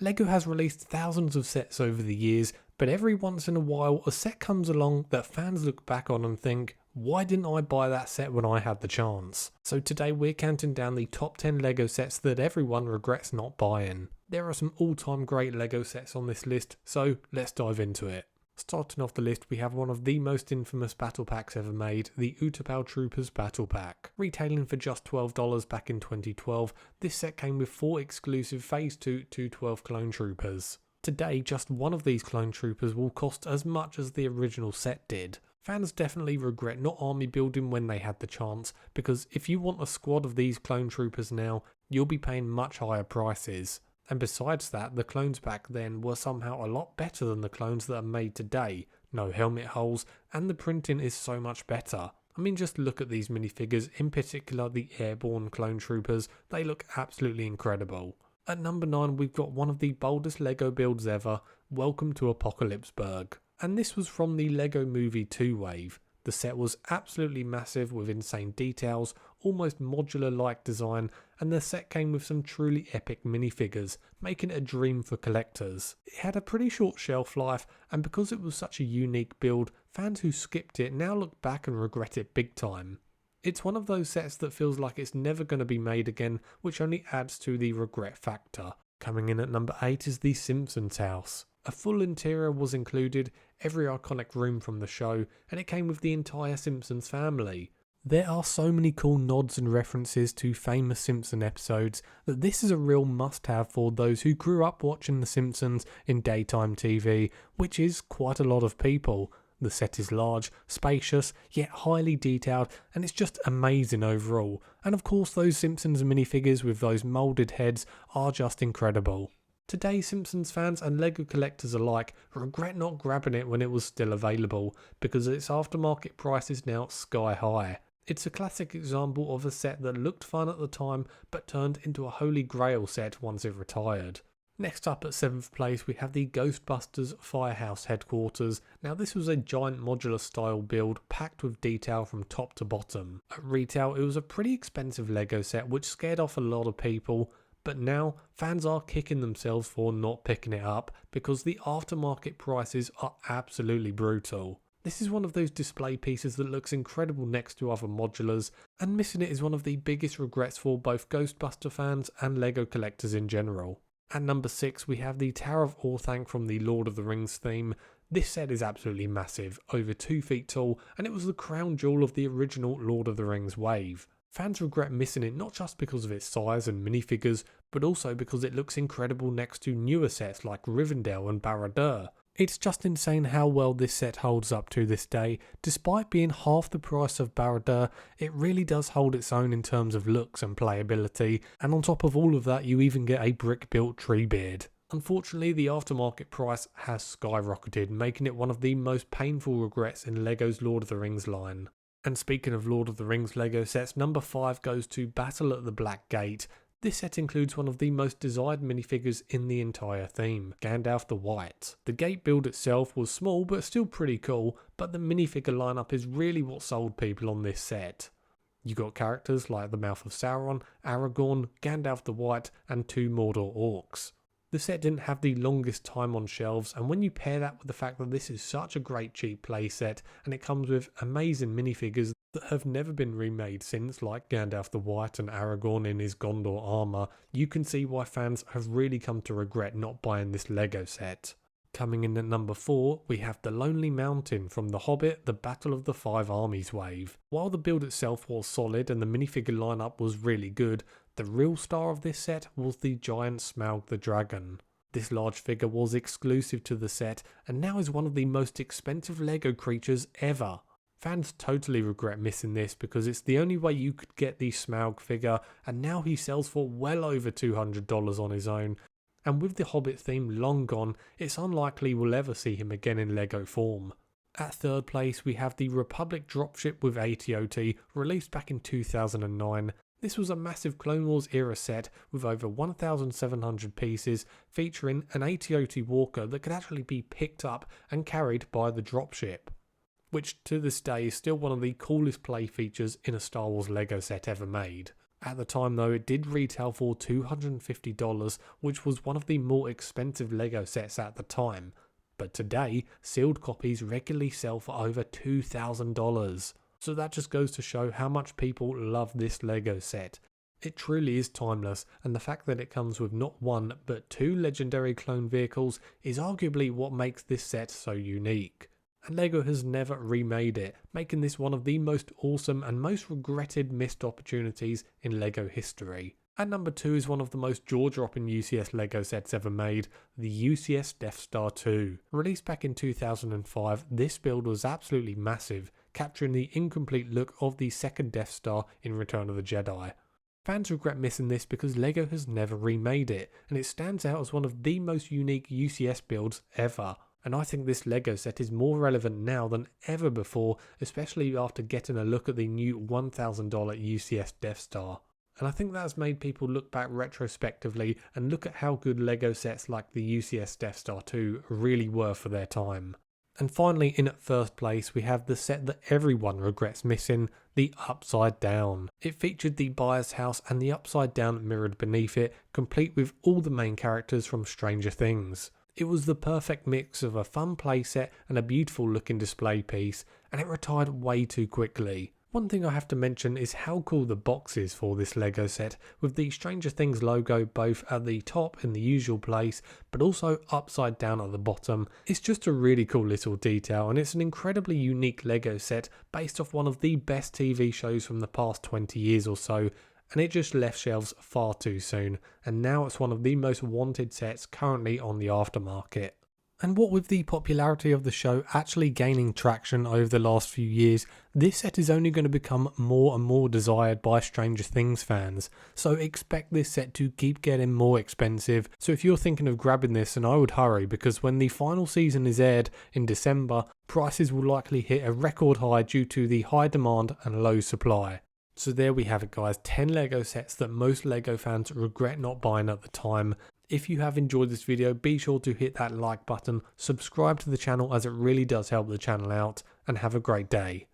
LEGO has released thousands of sets over the years, but every once in a while a set comes along that fans look back on and think, why didn't I buy that set when I had the chance? So today we're counting down the top 10 LEGO sets that everyone regrets not buying. There are some all-time great LEGO sets on this list, so let's dive into it. Starting off the list, we have one of the most infamous battle packs ever made, the Utapau Troopers Battle Pack. Retailing for just $12 back in 2012, this set came with 4 exclusive Phase 2 212 clone troopers. Today, just one of these clone troopers will cost as much as the original set did. Fans definitely regret not army building when they had the chance, because if you want a squad of these clone troopers now, you'll be paying much higher prices. And besides that, the clones back then were somehow a lot better than the clones that are made today. No helmet holes, and the printing is so much better. I mean, just look at these minifigures, in particular the airborne clone troopers, they look absolutely incredible. At number 9, we've got one of the boldest LEGO builds ever, Welcome to Apocalypseburg. And this was from the LEGO Movie 2 wave. The set was absolutely massive with insane details, almost modular-like design, and the set came with some truly epic minifigures, making it a dream for collectors. It had a pretty short shelf life, and because it was such a unique build, fans who skipped it now look back and regret it big time. It's one of those sets that feels like it's never going to be made again, which only adds to the regret factor. Coming in at number 8 is the Simpsons house. A full interior was included, every iconic room from the show, and it came with the entire Simpsons family. There are so many cool nods and references to famous Simpson episodes that this is a real must-have for those who grew up watching The Simpsons in daytime TV, which is quite a lot of people. The set is large, spacious, yet highly detailed, and it's just amazing overall. And of course those Simpsons minifigures with those moulded heads are just incredible. Today, Simpsons fans and LEGO collectors alike regret not grabbing it when it was still available, because its aftermarket price is now sky high. It's a classic example of a set that looked fun at the time, but turned into a holy grail set once it retired. Next up at 7th place, we have the Ghostbusters Firehouse Headquarters. Now this was a giant modular style build packed with detail from top to bottom. At retail, it was a pretty expensive LEGO set which scared off a lot of people. But now, fans are kicking themselves for not picking it up because the aftermarket prices are absolutely brutal. This is one of those display pieces that looks incredible next to other modulars, and missing it is one of the biggest regrets for both Ghostbuster fans and LEGO collectors in general. At number 6, we have the Tower of Orthanc from the Lord of the Rings theme. This set is absolutely massive, over 2 feet tall, and it was the crown jewel of the original Lord of the Rings wave. Fans regret missing it not just because of its size and minifigures, but also because it looks incredible next to newer sets like Rivendell and Barad-dûr. It's just insane how well this set holds up to this day. Despite being half the price of Barad-dûr, it really does hold its own in terms of looks and playability, and on top of all of that you even get a brick-built Treebeard. Unfortunately, the aftermarket price has skyrocketed, making it one of the most painful regrets in LEGO's Lord of the Rings line. And speaking of Lord of the Rings LEGO sets, number 5 goes to Battle at the Black Gate. This set includes one of the most desired minifigures in the entire theme, Gandalf the White. The gate build itself was small but still pretty cool, but the minifigure lineup is really what sold people on this set. You got characters like the Mouth of Sauron, Aragorn, Gandalf the White, and 2 Mordor orcs. The set didn't have the longest time on shelves, and when you pair that with the fact that this is such a great cheap playset and it comes with amazing minifigures that have never been remade since, like Gandalf the White and Aragorn in his Gondor armour, you can see why fans have really come to regret not buying this LEGO set. Coming in at number 4, we have the Lonely Mountain from The Hobbit, The Battle of the Five Armies wave. While the build itself was solid and the minifigure lineup was really good, the real star of this set was the giant Smaug the Dragon. This large figure was exclusive to the set and now is one of the most expensive LEGO creatures ever. Fans totally regret missing this because it's the only way you could get the Smaug figure, and now he sells for well over $200 on his own. And with the Hobbit theme long gone, it's unlikely we'll ever see him again in LEGO form. At 3rd place, we have the Republic dropship with AT-OT, released back in 2009. This was a massive Clone Wars era set with over 1,700 pieces, featuring an AT-OT walker that could actually be picked up and carried by the dropship, which to this day is still one of the coolest play features in a Star Wars LEGO set ever made. At the time though, it did retail for $250, which was one of the more expensive Lego sets at the time. But today, sealed copies regularly sell for over $2,000. So that just goes to show how much people love this Lego set. It truly is timeless, and the fact that it comes with not one but two legendary clone vehicles is arguably what makes this set so unique. And Lego has never remade it, making this one of the most awesome and most regretted missed opportunities in Lego history. At number 2 is one of the most jaw-dropping UCS Lego sets ever made, the UCS Death Star 2. Released back in 2005, this build was absolutely massive, capturing the incomplete look of the second Death Star in Return of the Jedi. Fans regret missing this because Lego has never remade it, and it stands out as one of the most unique UCS builds ever. And I think this Lego set is more relevant now than ever before, especially after getting a look at the new $1,000 UCS Death Star. And I think that has made people look back retrospectively and look at how good Lego sets like the UCS Death Star 2 really were for their time. And finally, in at first place, we have the set that everyone regrets missing, the Upside Down. It featured the Buyer's House and the Upside Down mirrored beneath it, complete with all the main characters from Stranger Things. It was the perfect mix of a fun playset and a beautiful looking display piece, and it retired way too quickly. One thing I have to mention is how cool the box is for this Lego set, with the Stranger Things logo both at the top in the usual place, but also upside down at the bottom. It's just a really cool little detail, and it's an incredibly unique Lego set based off one of the best TV shows from the past 20 years or so, and it just left shelves far too soon, and now it's one of the most wanted sets currently on the aftermarket. And what with the popularity of the show actually gaining traction over the last few years, this set is only going to become more and more desired by Stranger Things fans. So expect this set to keep getting more expensive. So if you're thinking of grabbing this, then I would hurry, because when the final season is aired in December, prices will likely hit a record high due to the high demand and low supply. So there we have it guys, 10 Lego sets that most Lego fans regret not buying at the time. If you have enjoyed this video, be sure to hit that like button, subscribe to the channel as it really does help the channel out, and have a great day.